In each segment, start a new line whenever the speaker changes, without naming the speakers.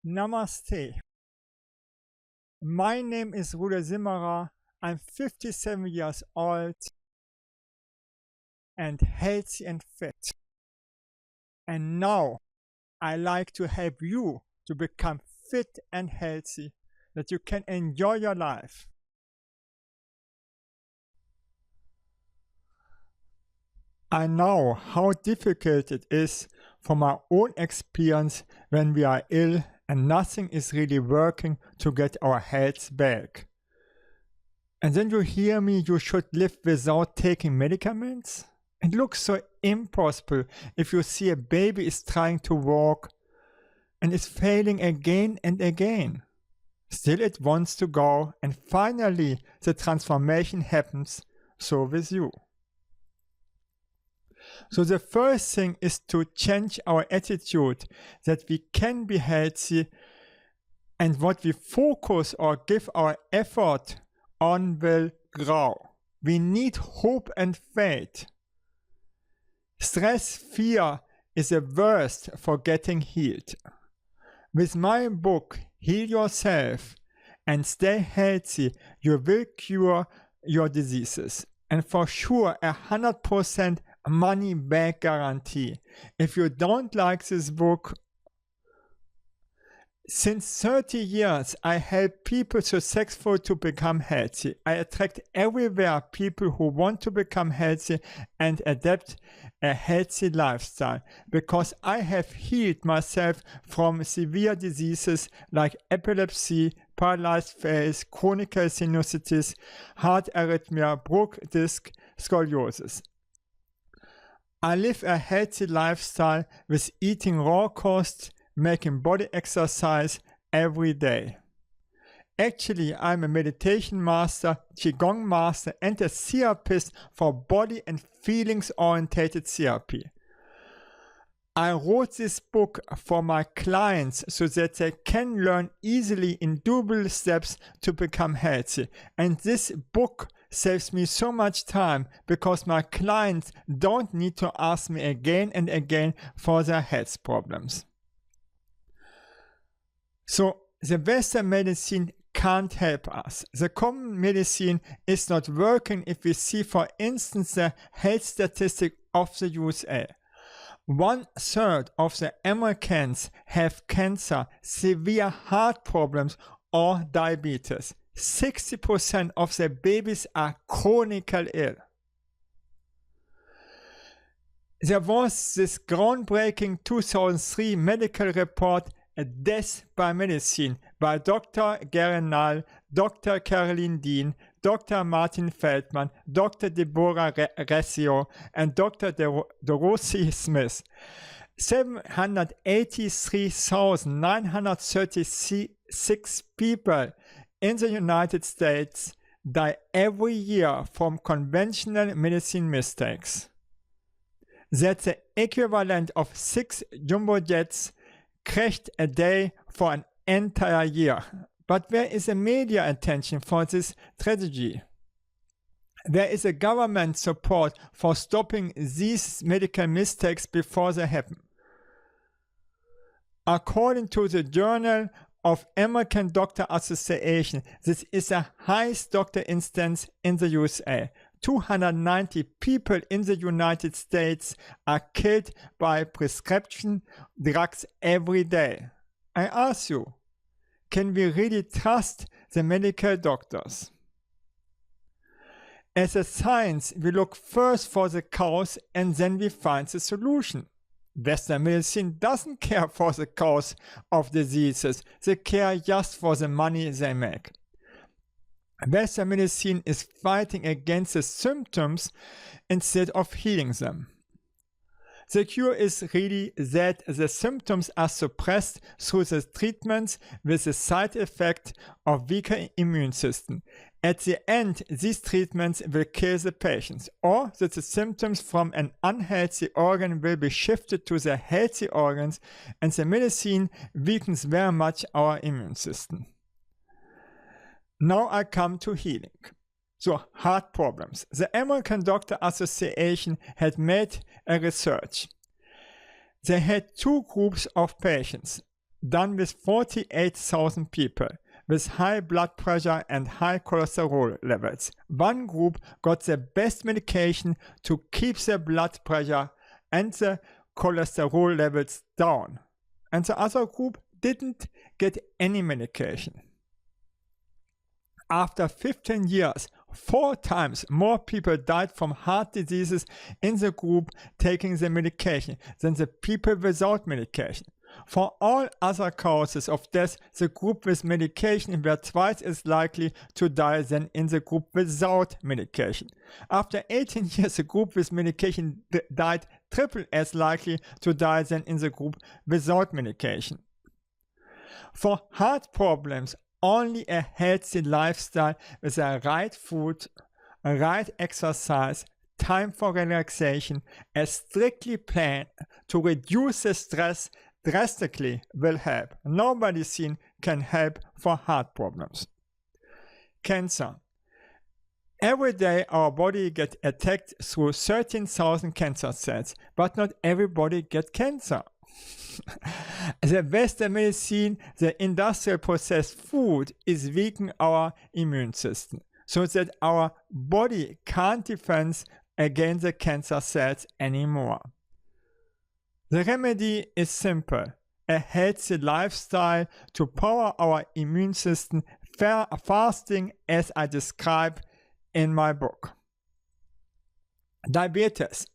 Namaste. My name is Rudi Zimmerer. I'm 57 years old and healthy and fit. And now I like to help you to become fit and healthy, that you can enjoy your life. I know how difficult it is from my own experience when we are ill and nothing is really working to get our health back. And then you hear me, you should live without taking medicaments? It looks so impossible if you see a baby is trying to walk and is failing again and again. Still it wants to go, and finally the transformation happens, so with you. So the first thing is to change our attitude that we can be healthy, and what we focus or give our effort on will grow. We need hope and faith. Stress, fear is the worst for getting healed. With my book, Heal Yourself and Stay Healthy, you will cure your diseases. And for sure, 100% money back guarantee. If you don't like this book, since 30 years, I help people successful to become healthy. I attract everywhere people who want to become healthy and adapt a healthy lifestyle, because I have healed myself from severe diseases like epilepsy, paralyzed face, chronicle sinusitis, heart arrhythmia, broken disc, scoliosis. I live a healthy lifestyle with eating raw costs, making body exercise every day. Actually, I'm a meditation master, Chi Gong master, and a therapist for body and feelings-oriented therapy. I wrote this book for my clients so that they can learn easily in doable steps to become healthy. And this book saves me so much time because my clients don't need to ask me again and again for their health problems. So the Western medicine can't help us. The common medicine is not working if we see, for instance, the health statistic of the USA. 1/3 of the Americans have cancer, severe heart problems, or diabetes. 60% of the babies are chronically ill. There was this groundbreaking 2003 medical report, A Death by Medicine, by Dr. Gary Null, Dr. Caroline Dean, Dr. Martin Feldman, Dr. Deborah Recio, and Dr. Dorothy Smith. 783,936 people in the United States die every year from conventional medicine mistakes. That's the equivalent of 6 jumbo jets crashed a day for an entire year. But where is the media attention for this tragedy? There is a government support for stopping these medical mistakes before they happen. According to the Journal of American Doctor Association, this is the highest doctor instance in the USA. 290 people in the United States are killed by prescription drugs every day. I ask you, can we really trust the medical doctors? As a science, we look first for the cause and then we find the solution. Western medicine doesn't care for the cause of diseases, they care just for the money they make. Western medicine is fighting against the symptoms instead of healing them. The cure is really that the symptoms are suppressed through the treatments with the side effect of weaker immune system. At the end, these treatments will kill the patients, or that the symptoms from an unhealthy organ will be shifted to the healthy organs, and the medicine weakens very much our immune system. Now I come to healing. So, heart problems. The American Doctor Association had made a research. They had 2 groups of patients. done with 48,000 people with high blood pressure and high cholesterol levels. One group got the best medication to keep the blood pressure and the cholesterol levels down, and the other group didn't get any medication. After 15 years, 4 times more people died from heart diseases in the group taking the medication than the people without medication. For all other causes of death, the group with medication were twice as likely to die than in the group without medication. After 18 years, the group with medication died triple as likely to die than in the group without medication. For heart problems, only a healthy lifestyle with a right food, a right exercise, time for relaxation, a strictly plan to reduce the stress drastically will help. No medicine can help for heart problems. Cancer. Every day our body gets attacked through 13,000 cancer cells, but not everybody gets cancer. The Western medicine, the industrial processed food, is weakening our immune system, so that our body can't defend against the cancer cells anymore. The remedy is simple: a healthy lifestyle to power our immune system, fasting as I describe in my book. Diabetes.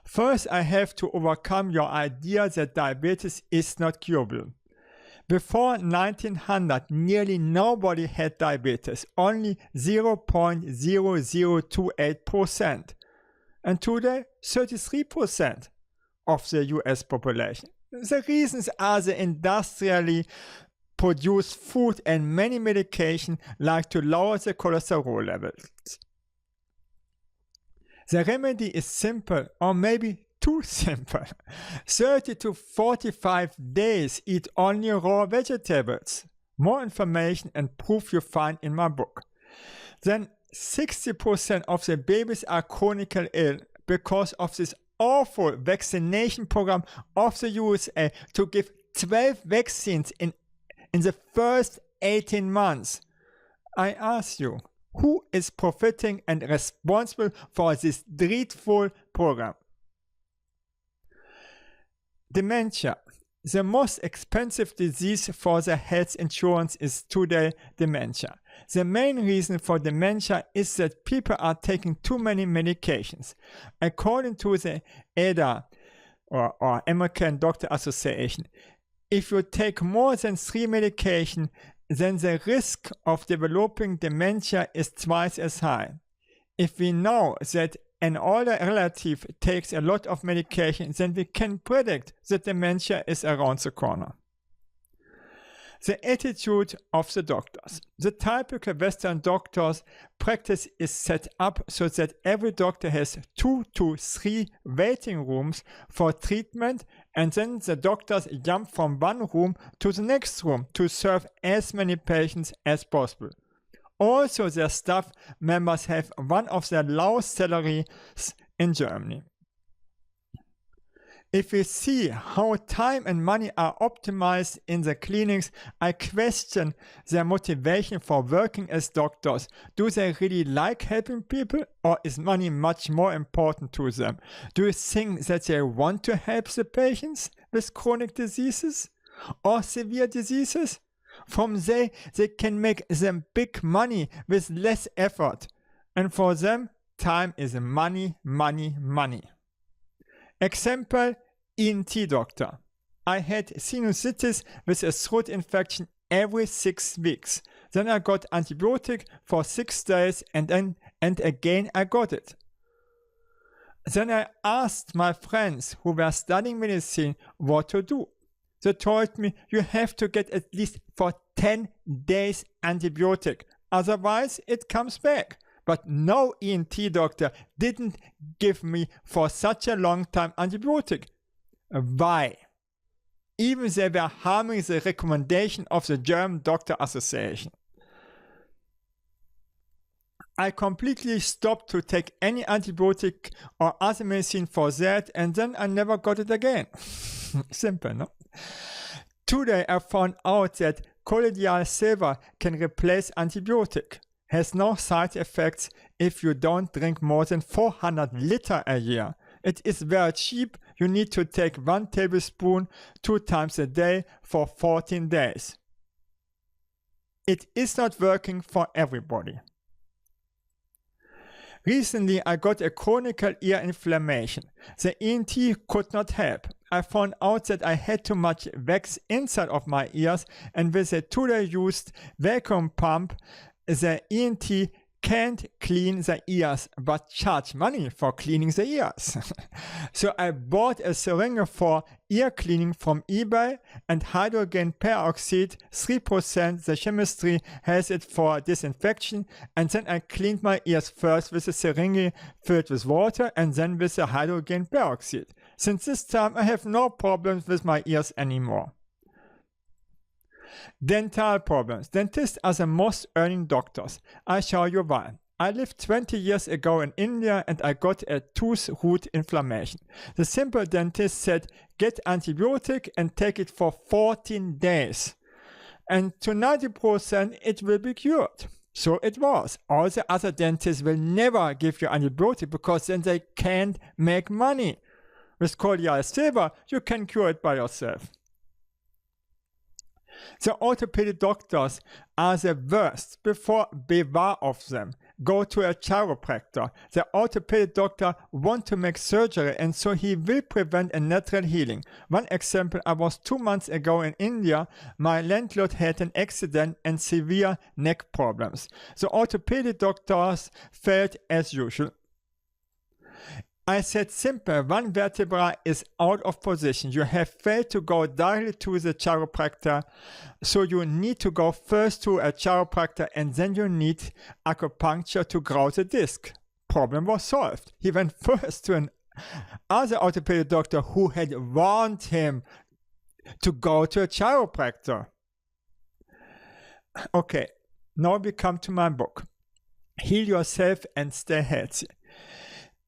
First, I have to overcome your idea that diabetes is not curable. Before 1900, nearly nobody had diabetes, only 0.0028%. And today, 33% of the US population. The reasons are the industrially produced food and many medications like to lower the cholesterol levels. The remedy is simple, or maybe too simple. 30 to 45 days, eat only raw vegetables. More information and proof you find in my book. Then 60% of the babies are chronically ill because of this awful vaccination program of the USA to give 12 vaccines in the first 18 months. I ask you, who is profiting and responsible for this dreadful program? Dementia. The most expensive disease for the health insurance is today dementia. The main reason for dementia is that people are taking too many medications. According to the ADA, or American Doctor Association, if you take more than 3 medications, then the risk of developing dementia is twice as high. If we know that an older relative takes a lot of medication, then we can predict that dementia is around the corner. The attitude of the doctors. The typical Western doctor's practice is set up so that every doctor has 2 to 3 waiting rooms for treatment, and then the doctors jump from one room to the next room to serve as many patients as possible. Also, their staff members have one of the lowest salaries in Germany. If we see how time and money are optimized in the clinics, I question their motivation for working as doctors. Do they really like helping people, or is money much more important to them? Do you think that they want to help the patients with chronic diseases or severe diseases? From they can make them big money with less effort. And for them, time is money, money, money. Example, ENT doctor. I had sinusitis with a throat infection every 6 weeks. Then I got antibiotic for 6 days and again I got it. Then I asked my friends who were studying medicine what to do. They told me you have to get at least for 10 days antibiotic, otherwise it comes back. But no ENT doctor didn't give me for such a long time antibiotic. Why? Even they were harming the recommendation of the German Doctor Association. I completely stopped to take any antibiotic or other medicine for that, and then I never got it again. Simple, no? Today I found out that colloidal silver can replace antibiotic. Has no side effects if you don't drink more than 400 liters a year. It is very cheap. You need to take 1 tablespoon 2 times a day for 14 days. It is not working for everybody. Recently, I got a chronicle ear inflammation. The ENT could not help. I found out that I had too much wax inside of my ears, and with a today used vacuum pump, the ENT can't clean the ears but charge money for cleaning the ears. So I bought a syringe for ear cleaning from eBay and hydrogen peroxide 3%. The chemistry has it for disinfection, and then I cleaned my ears first with a syringe filled with water and then with the hydrogen peroxide. Since this time I have no problems with my ears anymore. Dental problems. Dentists are the most earning doctors. I show you why. I lived 20 years ago in India and I got a tooth root inflammation. The simple dentist said, get antibiotic and take it for 14 days. And to 90% it will be cured. So it was. All the other dentists will never give you antibiotic because then they can't make money. With colloidal silver, you can cure it by yourself. The orthopedic doctors are the worst. Beware of them. Go to a chiropractor. The orthopedic doctor wants to make surgery, and so he will prevent a natural healing. One example, I was 2 months ago in India. My landlord had an accident and severe neck problems. The orthopedic doctors failed as usual. I said simple, one vertebra is out of position. You have failed to go directly to the chiropractor, so you need to go first to a chiropractor and then you need acupuncture to grow the disc. Problem was solved. He went first to another orthopedic doctor who had warned him to go to a chiropractor. Okay, now we come to my book. Heal Yourself and Stay Healthy.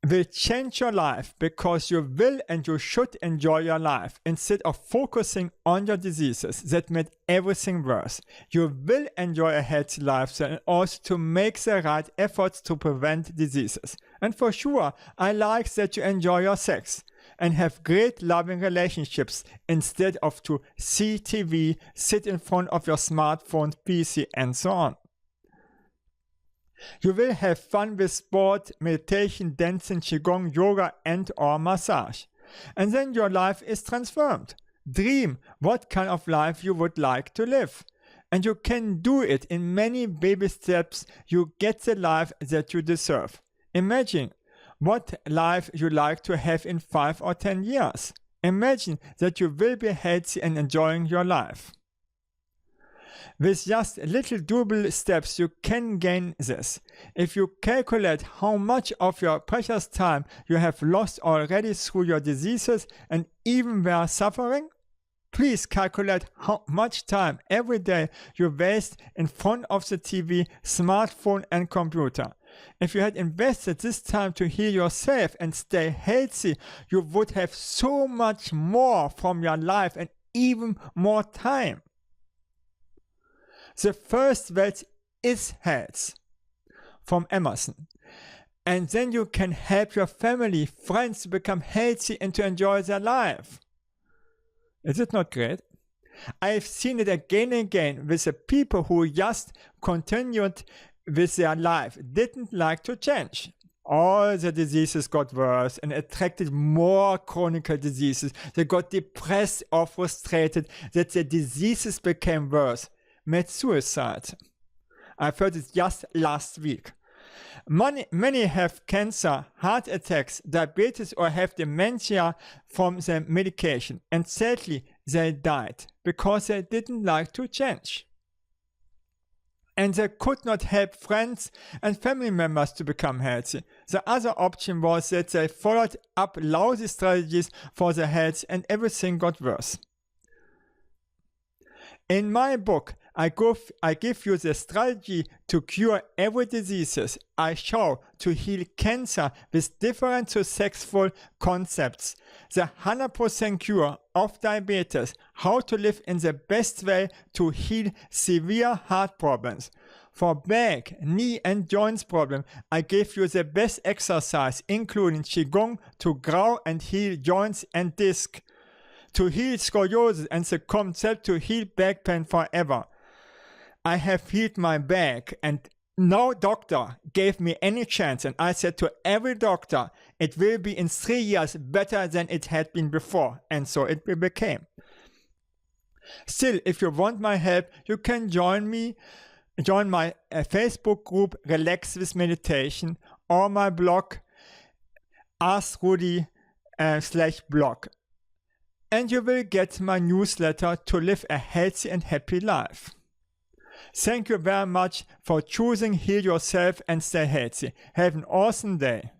Will change your life because you will and you should enjoy your life instead of focusing on your diseases that made everything worse. You will enjoy a healthy lifestyle and also to make the right efforts to prevent diseases. And for sure, I like that you enjoy your sex and have great loving relationships instead of to see TV, sit in front of your smartphone, PC and so on. You will have fun with sport, meditation, dancing, Chi Gong, yoga and or massage. And then your life is transformed. Dream what kind of life you would like to live. And you can do it in many baby steps. You get the life that you deserve. Imagine what life you like to have in 5 or 10 years. Imagine that you will be healthy and enjoying your life. With just little doable steps, you can gain this. If you calculate how much of your precious time you have lost already through your diseases and even were suffering, please calculate how much time every day you waste in front of the TV, smartphone and computer. If you had invested this time to heal yourself and stay healthy, you would have so much more from your life and even more time. The first wealth is health, from Emerson. And then you can help your family, friends to become healthy and to enjoy their life. Is it not great? I've seen it again and again with the people who just continued with their life, didn't like to change. All the diseases got worse and attracted more chronic diseases. They got depressed or frustrated that the diseases became worse. Made suicide. I've heard it just last week. Many have cancer, heart attacks, diabetes or have dementia from the medication. And sadly, they died because they didn't like to change. And they could not help friends and family members to become healthy. The other option was that they followed up lousy strategies for their health and everything got worse. In my book, I give you the strategy to cure every diseases. I show to heal cancer with different successful concepts. The 100% cure of diabetes, how to live in the best way to heal severe heart problems. For back, knee and joints problem, I give you the best exercise including Chi Gong to grow and heal joints and disc. To heal scoliosis and the concept to heal back pain forever. I have healed my back and no doctor gave me any chance, and I said to every doctor, it will be in 3 years better than it had been before, and so it became. Still, if you want my help, you can join my Facebook group Relax with Meditation or my blog askRudi/blog. And you will get my newsletter to live a healthy and happy life. Thank you very much for choosing Heal Yourself and Stay Healthy. Have an awesome day.